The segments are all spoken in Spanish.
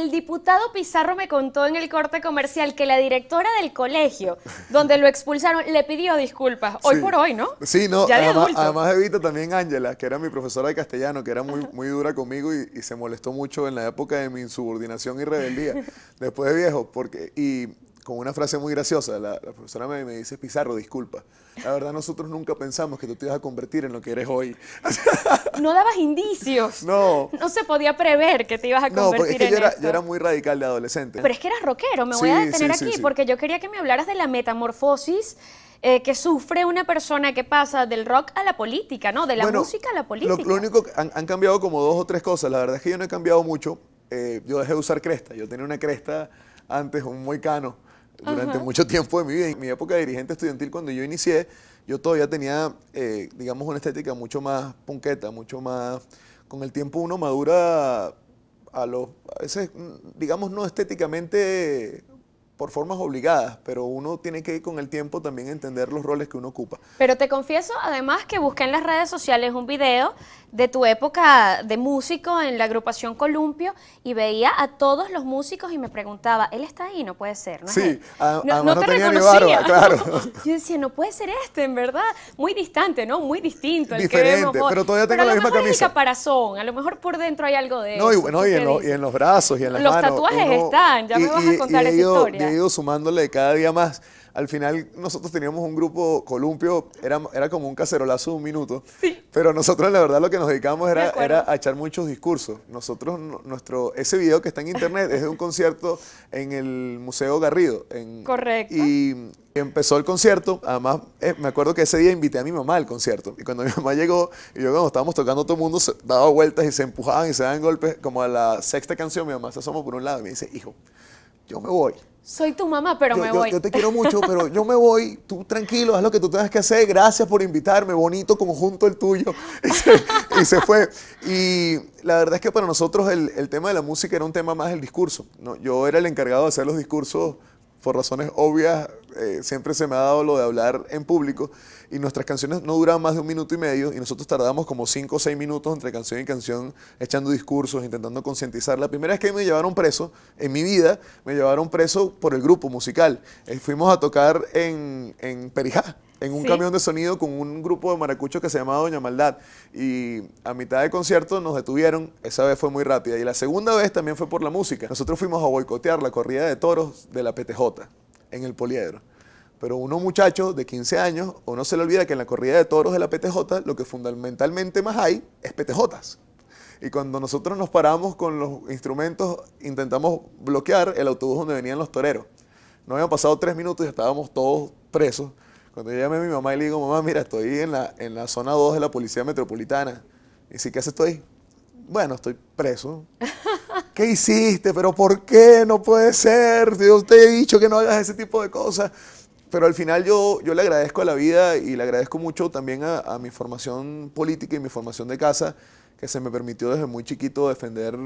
el diputado Pizarro me contó en el corte comercial que la directora del colegio, donde lo expulsaron, le pidió disculpas. Hoy por hoy, ¿no? Sí, no, Ya de adulto. además Evita también Ángela, que era mi profesora de castellano, que era muy dura conmigo y se molestó mucho en la época de mi insubordinación y rebeldía, después de viejo, y con una frase muy graciosa, la profesora me dice, Pizarro, disculpa, la verdad nosotros nunca pensamos que tú te ibas a convertir en lo que eres hoy. No dabas indicios. No. No se podía prever que te ibas a convertir es que en esto. yo era muy radical de adolescente. Pero es que eras rockero, me voy a detener aquí, porque yo quería que me hablaras de la metamorfosis que sufre una persona que pasa del rock a la política, ¿no? De la música a la política. Lo único, han cambiado como 2 o 3 cosas. La verdad es que yo no he cambiado mucho. Yo dejé de usar cresta. Yo tenía una cresta antes, un moicano, durante mucho tiempo de mi vida. En mi época de dirigente estudiantil, cuando yo inicié, yo todavía tenía, digamos, una estética mucho más punqueta, mucho más... Con el tiempo uno madura a veces, digamos, no estéticamente por formas obligadas, pero uno tiene que con el tiempo también entender los roles que uno ocupa. Pero te confieso además que busqué en las redes sociales un video de tu época de músico en la agrupación Columpio y veía a todos los músicos y me preguntaba, ¿él está ahí? No puede ser, ¿no es él? Además no te tenía ni reconocía. barba, claro. Yo decía, no puede ser este, en verdad. Muy distante, ¿no? Muy distinto. Diferente, pero todavía tengo la misma camisa. A lo mejor es el caparazón, a lo mejor por dentro hay algo de no, eso. Y en los brazos y en las manos. Los tatuajes están, ya me vas a contar esa historia. Yo he ido sumándole cada día más. Al final nosotros teníamos un grupo Columpio, era como un cacerolazo de 1 minuto, pero nosotros la verdad lo que nos dedicábamos era a echar muchos discursos. Nosotros, ese video que está en internet es de un concierto en el Museo Garrido. Correcto. Y empezó el concierto, además me acuerdo que ese día invité a mi mamá al concierto, y cuando mi mamá llegó, y yo cuando estábamos tocando todo el mundo se daba vueltas y se empujaban y se daban golpes, como a la 6ª canción mi mamá se asoma por un lado y me dice, hijo, yo me voy. Soy tu mamá, pero me voy. Yo te quiero mucho, pero yo me voy. Tú tranquilo, haz lo que tú tengas que hacer. Gracias por invitarme. Bonito conjunto el tuyo. Y se fue. Y la verdad es que para nosotros el tema de la música era un tema más del discurso, ¿no? Yo era el encargado de hacer los discursos por razones obvias. Siempre se me ha dado lo de hablar en público y nuestras canciones no duraban más de 1 minuto y medio y nosotros tardábamos como 5 o 6 minutos entre canción y canción echando discursos, intentando concientizar. La primera vez que me llevaron preso en mi vida, me llevaron preso por el grupo musical. Fuimos a tocar en Perijá, en un camión de sonido con un grupo de maracuchos que se llamaba Doña Maldad, y a mitad de concierto nos detuvieron. Esa vez fue muy rápida y la segunda vez también fue por la música. Nosotros fuimos a boicotear la corrida de toros de la PTJ en el Poliedro. Pero uno muchacho de 15 años, uno se le olvida que en la corrida de toros de la PTJ lo que fundamentalmente más hay es PTJs. Y cuando nosotros nos paramos con los instrumentos, intentamos bloquear el autobús donde venían los toreros. No habían pasado 3 minutos y estábamos todos presos. Cuando yo llamé a mi mamá y le digo, mamá, mira, estoy en la zona 2 de la Policía Metropolitana. Y dice, ¿qué haces tú ahí? Bueno, estoy preso. ¿Qué hiciste? ¿Pero por qué? No puede ser. Yo te he dicho que no hagas ese tipo de cosas. Pero al final yo le agradezco a la vida y le agradezco mucho también a mi formación política y mi formación de casa, que se me permitió desde muy chiquito defender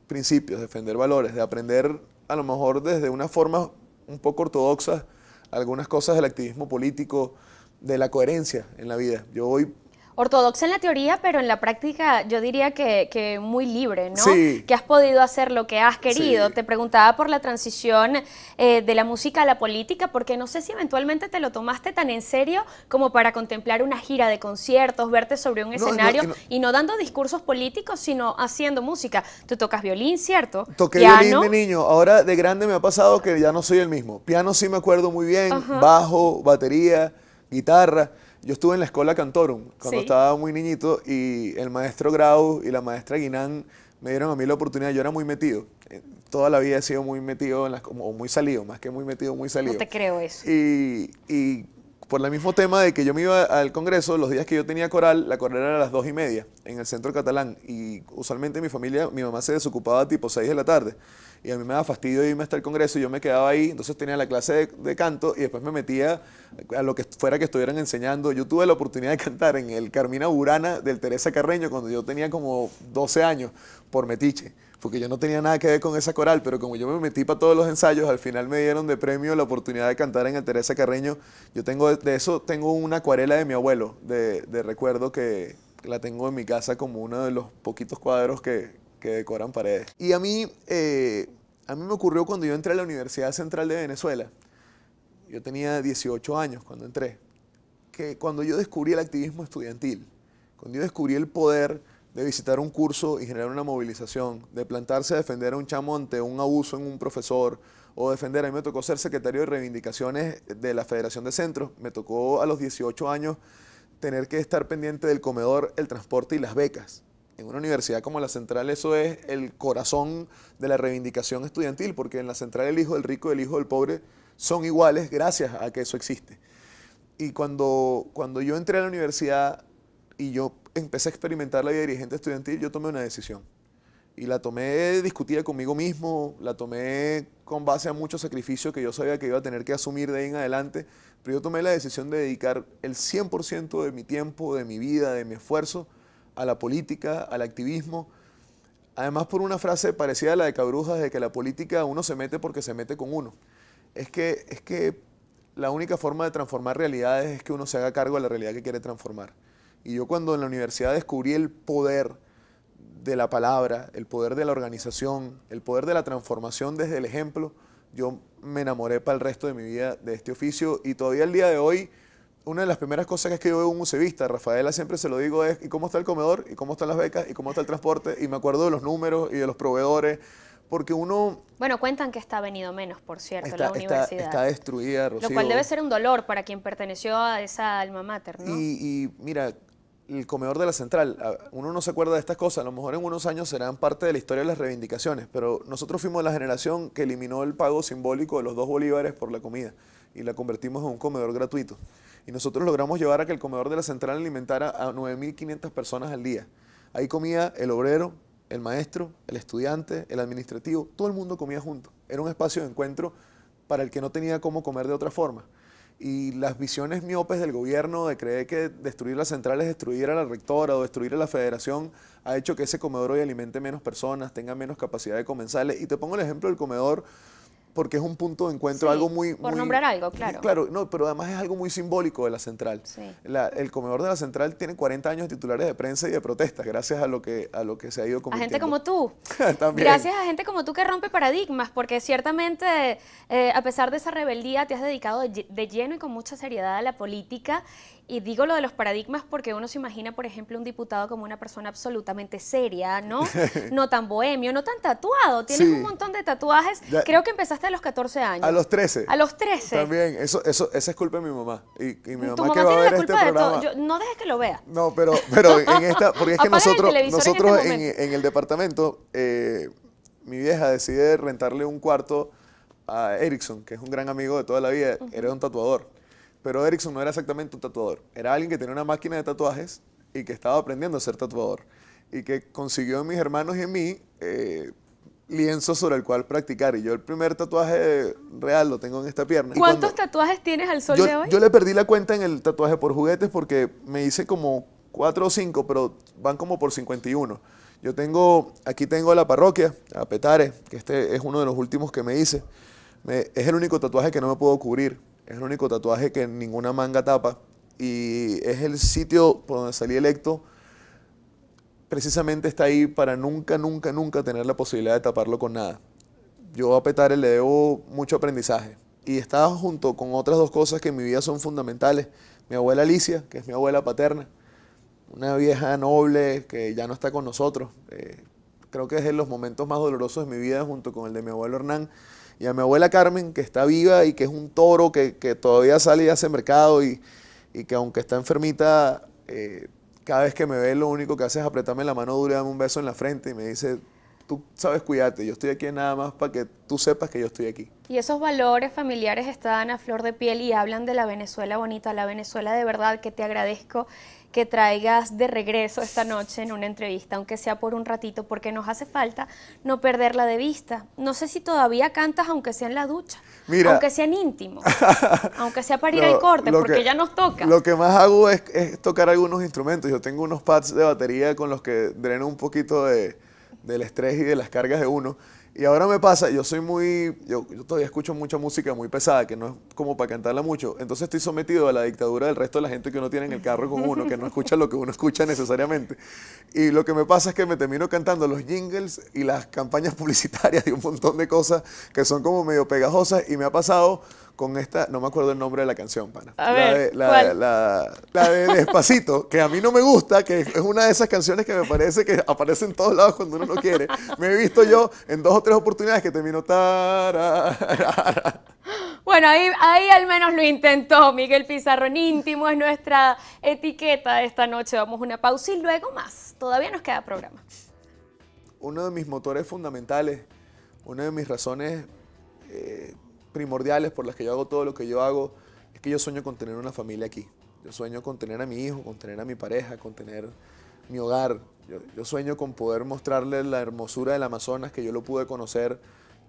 principios, defender valores, de aprender a lo mejor desde una forma un poco ortodoxa algunas cosas del activismo político, de la coherencia en la vida. Yo voy... Ortodoxa en la teoría, pero en la práctica yo diría que muy libre, ¿no? Sí. Que has podido hacer lo que has querido. Sí. Te preguntaba por la transición de la música a la política, porque no sé si eventualmente te lo tomaste tan en serio como para contemplar una gira de conciertos, verte sobre un escenario y no dando discursos políticos, sino haciendo música. Tú tocas violín, ¿cierto? Toqué violín de niño. Ahora de grande me ha pasado que ya no soy el mismo. Piano sí me acuerdo muy bien, bajo, batería, guitarra. Yo estuve en la Escola Cantorum cuando estaba muy niñito y el maestro Grau y la maestra Guinán me dieron a mí la oportunidad. Yo era muy metido. Toda la vida he sido muy metido, o muy salido, más que muy metido, muy salido. No te creo eso. Y por el mismo tema de que yo me iba al Congreso, los días que yo tenía coral, la coral era a las 2:30 en el Centro Catalán. Y usualmente mi familia, mi mamá se desocupaba tipo 6 de la tarde. Y a mí me daba fastidio irme hasta el Congreso y yo me quedaba ahí. Entonces tenía la clase de canto y después me metía a lo que fuera que estuvieran enseñando. Yo tuve la oportunidad de cantar en el Carmina Burana del Teresa Carreño cuando yo tenía como 12 años por metiche, porque yo no tenía nada que ver con esa coral, pero como yo me metí para todos los ensayos, al final me dieron de premio la oportunidad de cantar en el Teresa Carreño. Yo tengo de eso tengo una acuarela de mi abuelo, de recuerdo, que la tengo en mi casa como uno de los poquitos cuadros que decoran paredes. Y a mí A mí me ocurrió cuando yo entré a la Universidad Central de Venezuela. Yo tenía 18 años cuando entré. Que cuando yo descubrí el activismo estudiantil, cuando yo descubrí el poder de visitar un curso y generar una movilización, de plantarse a defender a un chamo ante un abuso en un profesor, o defender, a mí me tocó ser secretario de reivindicaciones de la Federación de Centros, me tocó a los 18 años tener que estar pendiente del comedor, el transporte y las becas. En una universidad como la Central eso es el corazón de la reivindicación estudiantil, porque en la Central el hijo del rico y el hijo del pobre son iguales gracias a que eso existe. Y cuando yo entré a la universidad y yo empecé a experimentar la vida de dirigente estudiantil, yo tomé una decisión. Y la tomé discutida conmigo mismo, la tomé con base a muchos sacrificios que yo sabía que iba a tener que asumir de ahí en adelante, pero yo tomé la decisión de dedicar el 100% de mi tiempo, de mi vida, de mi esfuerzo a la política, al activismo. Además por una frase parecida a la de Cabrujas, de que la política uno se mete porque se mete con uno. Es que la única forma de transformar realidades es que uno se haga cargo de la realidad que quiere transformar. Y yo cuando en la universidad descubrí el poder de la palabra, el poder de la organización, el poder de la transformación desde el ejemplo, yo me enamoré para el resto de mi vida de este oficio y todavía el día de hoy, una de las primeras cosas que yo veo un UCEBista, Rafaela siempre se lo digo es, ¿y cómo está el comedor? ¿Y cómo están las becas? ¿Y cómo está el transporte? Y me acuerdo de los números y de los proveedores, porque uno... Bueno, cuentan que está venido menos, por cierto, la universidad. Está destruida, Rocío. Lo cual debe ser un dolor para quien perteneció a esa alma mater, ¿no? Y mira, el comedor de la Central, uno no se acuerda de estas cosas, a lo mejor en unos años serán parte de la historia de las reivindicaciones, pero nosotros fuimos la generación que eliminó el pago simbólico de los 2 bolívares por la comida y la convertimos en un comedor gratuito. Y nosotros logramos llevar a que el comedor de la Central alimentara a 9.500 personas al día. Ahí comía el obrero, el maestro, el estudiante, el administrativo, todo el mundo comía junto. Era un espacio de encuentro para el que no tenía cómo comer de otra forma. Y las visiones miopes del gobierno de creer que destruir la Central es destruir a la rectora o destruir a la federación ha hecho que ese comedor hoy alimente menos personas, tenga menos capacidad de comensales. Y te pongo el ejemplo del comedor porque es un punto de encuentro, sí, algo muy... por nombrar algo, claro. Claro, no, pero además es algo muy simbólico de la Central. Sí. El comedor de la Central tiene 40 años de titulares de prensa y de protestas, gracias a lo que se ha ido convirtiendo. A gente como tú. También. Gracias a gente como tú que rompe paradigmas, porque ciertamente, a pesar de esa rebeldía, te has dedicado de lleno y con mucha seriedad a la política. Y digo lo de los paradigmas porque uno se imagina, por ejemplo, un diputado como una persona absolutamente seria, ¿no? No tan bohemio, no tan tatuado. Tienes un montón de tatuajes. Ya, creo que empezaste a los 14 años. A los 13. A los 13. También, esa es culpa de mi mamá. Y mi mamá, tu mamá que va a ver este programa. No dejes que lo vea. No, pero en esta, porque es que nosotros en el departamento, mi vieja decide rentarle un cuarto a Erickson, que es un gran amigo de toda la vida, era un tatuador. Pero Erickson no era exactamente un tatuador, era alguien que tenía una máquina de tatuajes y que estaba aprendiendo a ser tatuador. Y que consiguió en mis hermanos y en mí lienzo sobre el cual practicar. Y yo el primer tatuaje real lo tengo en esta pierna. ¿Cuántos tatuajes tienes al sol de hoy? Yo le perdí la cuenta en el tatuaje por juguetes porque me hice como 4 o 5, pero van como por 51. Aquí tengo la parroquia, a Petare, que este es uno de los últimos que me hice. Es el único tatuaje que no me puedo cubrir. Es el único tatuaje que ninguna manga tapa y es el sitio por donde salí electo. Precisamente está ahí para nunca, nunca, nunca tener la posibilidad de taparlo con nada. Yo a Petare le debo mucho aprendizaje y está junto con otras 2 cosas que en mi vida son fundamentales. Mi abuela Alicia, que es mi abuela paterna, una vieja noble que ya no está con nosotros. Creo que es de los momentos más dolorosos de mi vida junto con el de mi abuelo Hernán. Y a mi abuela Carmen, que está viva y que es un toro que todavía sale y hace mercado y que aunque está enfermita, cada vez que me ve lo único que hace es apretarme la mano dura y darme un beso en la frente y me dice, tú sabes cuidarte, yo estoy aquí nada más para que tú sepas que yo estoy aquí. Y esos valores familiares están a flor de piel y hablan de la Venezuela bonita, la Venezuela de verdad, que te agradezco que traigas de regreso esta noche en una entrevista, aunque sea por un ratito, porque nos hace falta no perderla de vista. No sé si todavía cantas, aunque sea en la ducha, mira, aunque sea en íntimo, aunque sea para ir al corte, porque ya nos toca. Lo que más hago es tocar algunos instrumentos. Yo tengo unos pads de batería con los que dreno un poquito del estrés y de las cargas de uno. Y ahora me pasa, yo todavía escucho mucha música muy pesada, que no es como para cantarla mucho. Entonces estoy sometido a la dictadura del resto de la gente que uno tiene en el carro con uno, que no escucha lo que uno escucha necesariamente. Y lo que me pasa es que me termino cantando los jingles y las campañas publicitarias y un montón de cosas que son como medio pegajosas. Y me ha pasado con esta, no me acuerdo el nombre de la canción, pana. A ver, la de Despacito, que a mí no me gusta, que es una de esas canciones que me parece que aparece en todos lados cuando uno no quiere. Me he visto yo en 2 o 3 oportunidades que termino tararara. Bueno, ahí al menos lo intentó Miguel Pizarrón. Íntimo es nuestra etiqueta de esta noche. Vamos a una pausa y luego más. Todavía nos queda programa. Uno de mis motores fundamentales, una de mis razones primordiales por las que yo hago todo lo que yo hago, es que yo sueño con tener una familia aquí. Yo sueño con tener a mi hijo, con tener a mi pareja, con tener mi hogar. Yo sueño con poder mostrarle la hermosura del Amazonas, que yo lo pude conocer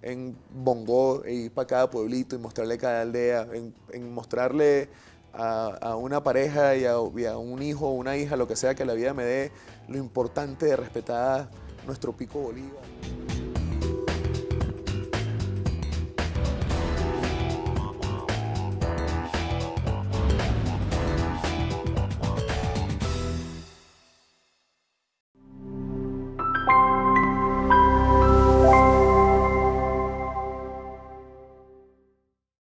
en Bongó, e ir para cada pueblito y mostrarle cada aldea, en mostrarle a una pareja y a un hijo o una hija, lo que sea que la vida me dé, lo importante de respetar nuestro pico Bolívar.